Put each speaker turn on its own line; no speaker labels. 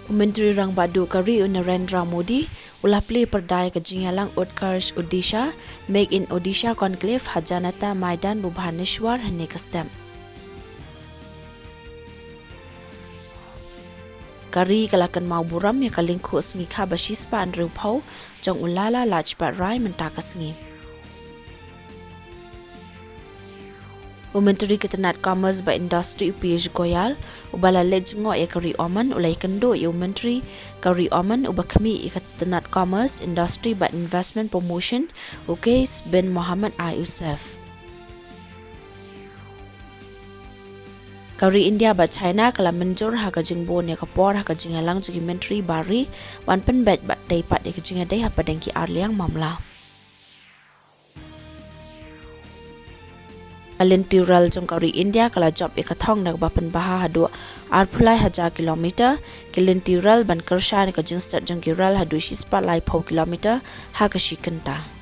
Menteri Rang Badu Kari Narendra Modi ulah pli perdai ke Jingalang Utkarsh Odisha Make in Odisha Conclave Hajanata Maidan Bhubaneswar hene kestem. Kari kalakan mau buram ya kalingku sengi ka basispa an rupau jong ulala Lajpat Rai mentaka sengi. Menteri Ketenat Commerce ba Industri Piyush Goyal ubala lejngo ya Kari Oman ulai kendo ya Menteri Kari Oman uba kami Ketenat Commerce Industry ba Investment Promotion Ukais bin Muhammad I Yusuf. Kari India ba China kala menjor ha ka jingbo ne kapor ha ka jingalang jigi Menteri Bari wan pen bet bat dai pat e ka jingadai ha padengki arliang mamla. Alintiral jong Kari India kala job e kathong nak bapan baha hadu arpulai 1000 kilometer kilintiral ban kersha ne ka jingstat jong kiral hadu shispa lai 4 kilometer ha ka shikenta.